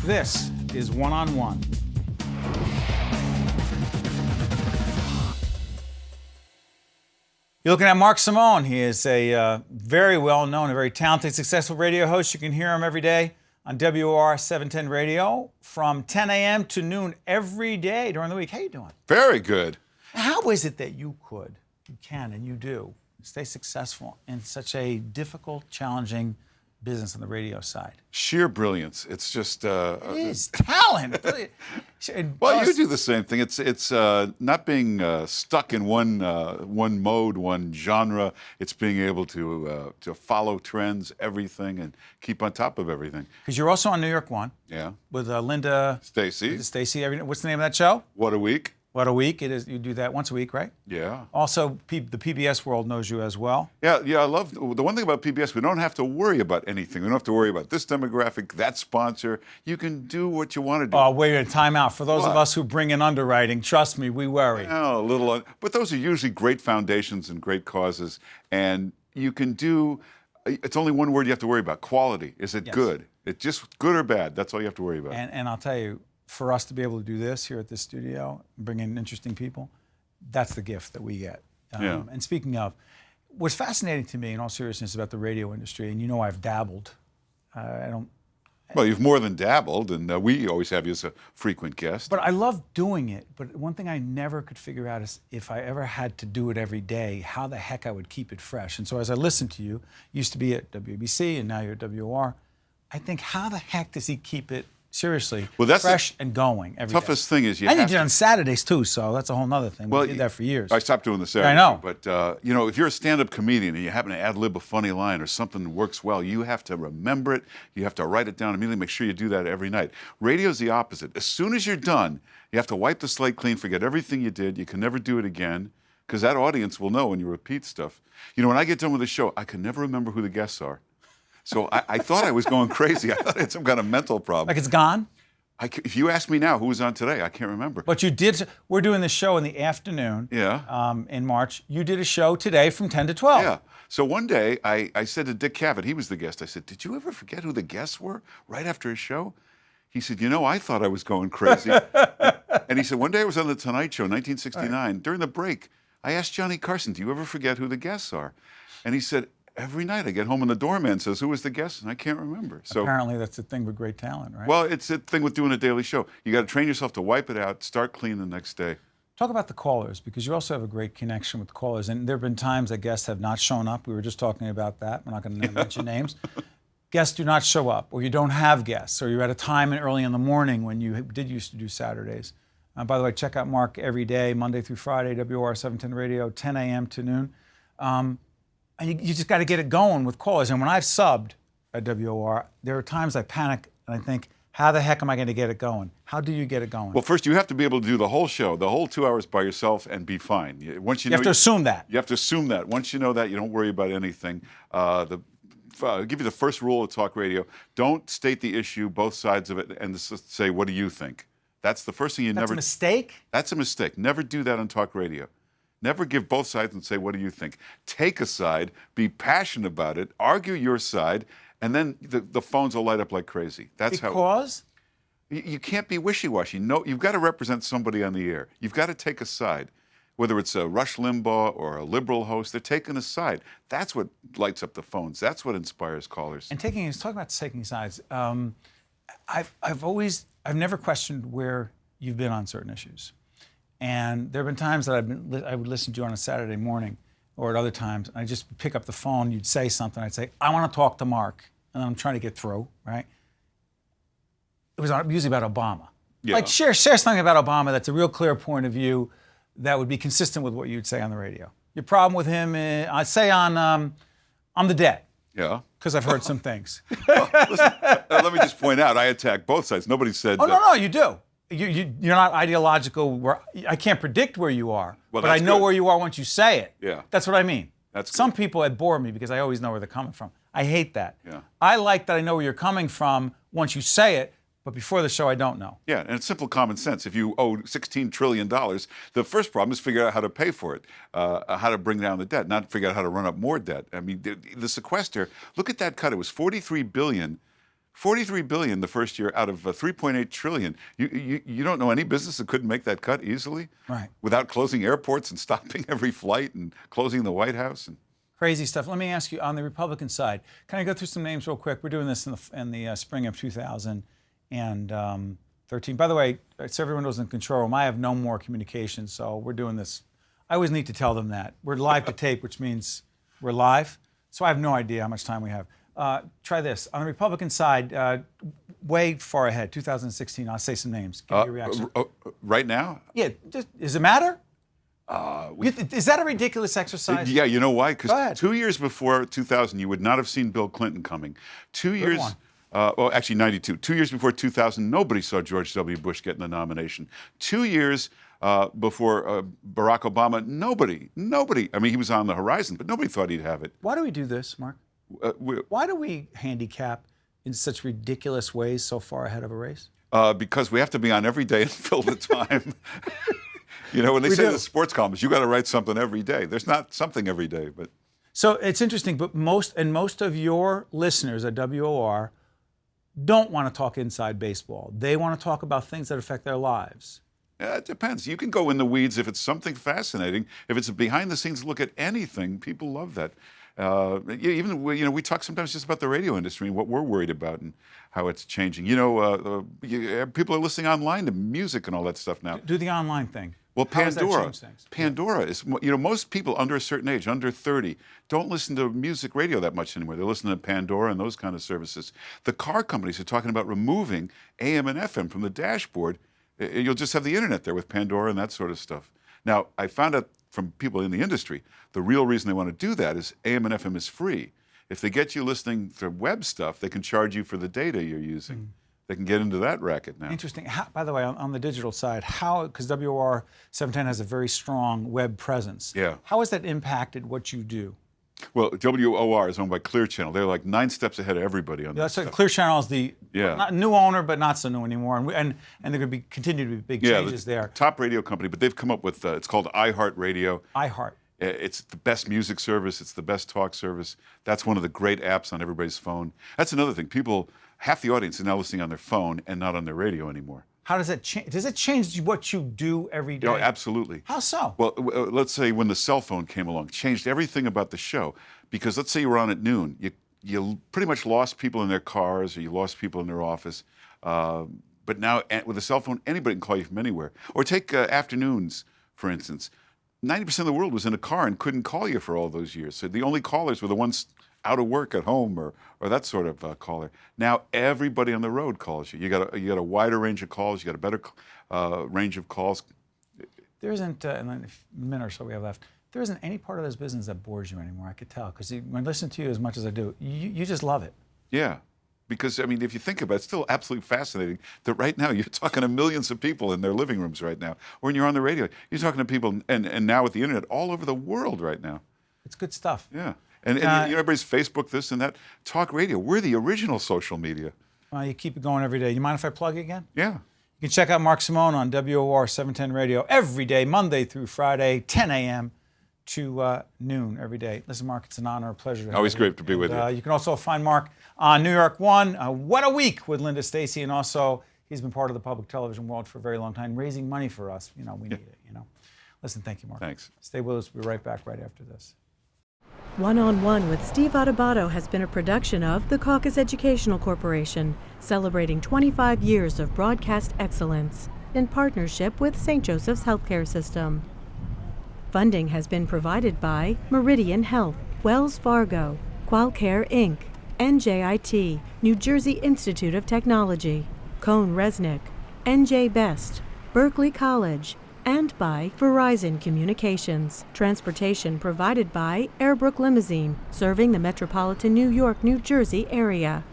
This is One-on-One. You're looking at Mark Simone. He is a very well-known, a very talented, successful radio host. You can hear him every day on WOR 710 Radio from 10 a.m. to noon every day during the week. How you doing? Very good. How is it that you can, and you do, stay successful in such a difficult, challenging business on the radio side? Sheer brilliance. It's just... it is talent. Well, you do the same thing. It's not being stuck in one mode, one genre. It's being able to follow trends, everything, and keep on top of everything. Because you're also on New York One. Yeah. With Linda... Stacy. What's the name of that show? What a Week. What a Week. It is. You do that once a week, right? Yeah. Also, the PBS world knows you as well. Yeah, I love... The one thing about PBS, we don't have to worry about anything. We don't have to worry about this demographic, that sponsor. You can do what you want to do. Oh, wait a time out. For those of us who bring in underwriting, trust me, we worry. Oh, a little... But those are usually great foundations and great causes. And you can do... It's only one word you have to worry about. Quality. Is it good? It's just good or bad. That's all you have to worry about. And I'll tell you, for us to be able to do this here at this studio, bring in interesting people, that's the gift that we get. And speaking of, what's fascinating to me, in all seriousness, about the radio industry, and you know I've dabbled. Well, you've more than dabbled, and we always have you as a frequent guest. But I love doing it. But one thing I never could figure out is if I ever had to do it every day, how the heck I would keep it fresh. And so as I listen to you, used to be at WABC, and now you're at WOR, I think, how the heck does he keep it seriously fresh and going every day? Toughest thing is you did it on Saturdays too, so that's a whole nother thing. We did that for years. I stopped doing the Saturdays. I know. But, if you're a stand-up comedian and you happen to ad-lib a funny line or something that works well, you have to remember it. You have to write it down immediately. Make sure you do that every night. Radio's the opposite. As soon as you're done, you have to wipe the slate clean, forget everything you did. You can never do it again because that audience will know when you repeat stuff. When I get done with the show, I can never remember who the guests are. So I thought I was going crazy. I thought I had some kind of mental problem. Like it's gone? If you ask me now who was on today, I can't remember. But you did. We're doing the show in the afternoon. Yeah. In March. You did a show today from 10 to 12. Yeah. So one day I said to Dick Cavett, he was the guest. I said, "Did you ever forget who the guests were right after his show?" He said, I thought I was going crazy. And he said, one day I was on the Tonight Show, 1969. Right. During the break, I asked Johnny Carson, "Do you ever forget who the guests are?" And he said, "Every night I get home and the doorman says, 'Who was the guest?' And I can't remember." So apparently that's the thing with great talent, right? Well, it's the thing with doing a daily show. You got to train yourself to wipe it out, start clean the next day. Talk about the callers, because you also have a great connection with callers. And there have been times that guests have not shown up. We were just talking about that. We're not going to mention names. Guests do not show up, or you don't have guests, or you're at a time early in the morning when you did used to do Saturdays. By the way, check out Mark every day, Monday through Friday, WOR 710 Radio, 10 a.m. to noon. And you just got to get it going with callers. And when I've subbed at WOR, there are times I panic and I think, how the heck am I going to get it going? How do you get it going? Well, first you have to be able to do the whole show, the whole 2 hours by yourself and be fine. You have to assume that. You have to assume that. Once you know that, you don't worry about anything. I'll give you the first rule of talk radio. Don't state the issue, both sides of it, and say, "What do you think?" That's the first thing you never... That's a mistake? That's a mistake. Never do that on talk radio. Never give both sides and say, "What do you think?" Take a side, be passionate about it, argue your side, and then the phones will light up like crazy. That's because? You can't be wishy-washy. No, you've got to represent somebody on the air. You've got to take a side. Whether it's a Rush Limbaugh or a liberal host, they're taking a side. That's what lights up the phones. That's what inspires callers. And talking about taking sides, I've never questioned where you've been on certain issues. And there have been times that I would listen to you on a Saturday morning, or at other times, and I'd just pick up the phone, you'd say something, I'd say, "I want to talk to Mark," and then I'm trying to get through, right? It was usually about Obama. Yeah. Like, share something about Obama that's a real clear point of view that would be consistent with what you'd say on the radio. Your problem with him, I'd say on the debt. Yeah. Because I've heard some things. Well, listen, let me just point out, I attack both sides. Nobody said... Oh, no, you do. You're not ideological. I can't predict where you are, but I know where you are once you say it. Yeah. That's what I mean. Some good. people bore me because I always know where they're coming from. I hate that. Yeah. I like that I know where you're coming from once you say it, but before the show, I don't know. Yeah, and it's simple common sense. If you owe $16 trillion, the first problem is figure out how to pay for it, how to bring down the debt, not figure out how to run up more debt. I mean, the sequester, look at that cut. It was $43 billion $43 billion the first year out of $3.8 trillion. You don't know any business that couldn't make that cut easily, Right. without closing airports and stopping every flight and closing the White House. And Crazy stuff. Let me ask you, on the Republican side, can I go through some names real quick? We're doing this in the spring of 2013. By the way, so everyone knows in control room, I have no more communication, so we're doing this. I always need to tell them that. We're live to tape, which means we're live, so I have no idea how much time we have. Try this. On the Republican side, way far ahead, 2016, I'll say some names. Give me your reaction. Right now? Yeah, does it matter? Is that a ridiculous exercise? Yeah, you know why? Go ahead. Because 2 years before 2000, you would not have seen Bill Clinton coming. 2 years, one. well, actually 92. 2 years before 2000, nobody saw George W. Bush getting the nomination. 2 years before Barack Obama, nobody. I mean, he was on the horizon, but nobody thought he'd have it. Why do we do this, Mark? Why do we handicap in such ridiculous ways so far ahead of a race? Because we have to be on every day and fill the time. You know, when they say the sports columns, you got to write something every day. There's not something every day, but. So it's interesting, but most of your listeners at WOR don't want to talk inside baseball. They want to talk about things that affect their lives. It depends. You can go in the weeds if it's something fascinating. If it's a behind-the-scenes look at anything, people love that. Even we talk sometimes just about the radio industry and what we're worried about and how it's changing. People are listening online to music and all that stuff now. Do the online thing. Well, How does that Pandora. change things? Pandora is, most people under a certain age, under 30, don't listen to music radio that much anymore. They're listening to Pandora and those kind of services. The car companies are talking about removing AM and FM from the dashboard. You'll just have the internet there with Pandora and that sort of stuff. Now, I found out from people in the industry, the real reason they want to do that is AM and FM is free. If they get you listening to web stuff, they can charge you for the data you're using. They can get into that racket now. Interesting. By the way, on the digital side, because WOR 710 has a very strong web presence. Yeah. How has that impacted what you do? Well, WOR is owned by Clear Channel. They're like 9 steps ahead of everybody on that So stuff. Clear Channel is the not new owner, but not so new anymore, and there going to be continue to be big changes there. Top radio company, but they've come up with it's called iHeart Radio. iHeart. It's the best music service. It's the best talk service. That's one of the great apps on everybody's phone. That's another thing. Half the audience is now listening on their phone and not on their radio anymore. How does that change? Does it change what you do every day? Oh, absolutely. How so? Well, let's say when the cell phone came along, changed everything about the show. Because let's say you were on at noon, you pretty much lost people in their cars or you lost people in their office. But now with a cell phone, anybody can call you from anywhere. Or take afternoons, for instance. 90% of the world was in a car and couldn't call you for all those years. So the only callers were the ones out of work at home or that sort of caller. Now everybody on the road calls you. You got a wider range of calls. You got a better range of calls. There isn't, in a minute or so we have left, there isn't any part of this business that bores you anymore, I could tell. Because when I listen to you as much as I do, you just love it. Yeah. Because, I mean, if you think about it, it's still absolutely fascinating that right now you're talking to millions of people in their living rooms right now. Or when you're on the radio, you're talking to people, and now with the internet, all over the world right now. It's good stuff. Yeah. And everybody's Facebook, this and that. Talk radio, we're the original social media. Well, you keep it going every day. You mind if I plug again? Yeah. You can check out Mark Simone on WOR 710 Radio every day, Monday through Friday, 10 a.m. to noon every day. Listen, Mark, it's an honor, a pleasure. Always great to be with you. You can also find Mark on New York One, What a Week with Linda Stacy, and also he's been part of the public television world for a very long time, raising money for us. We need it. Listen, thank you, Mark. Thanks. Stay with us. We'll be right back right after this. One-on-One with Steve Adubato has been a production of the Caucus Educational Corporation, celebrating 25 years of broadcast excellence in partnership with St. Joseph's Healthcare System. Funding has been provided by Meridian Health, Wells Fargo, Qualcare Inc., NJIT, New Jersey Institute of Technology, Cone Resnick, NJ Best, Berkeley College, and by Verizon Communications. Transportation provided by Airbrook Limousine, serving the metropolitan New York, New Jersey area.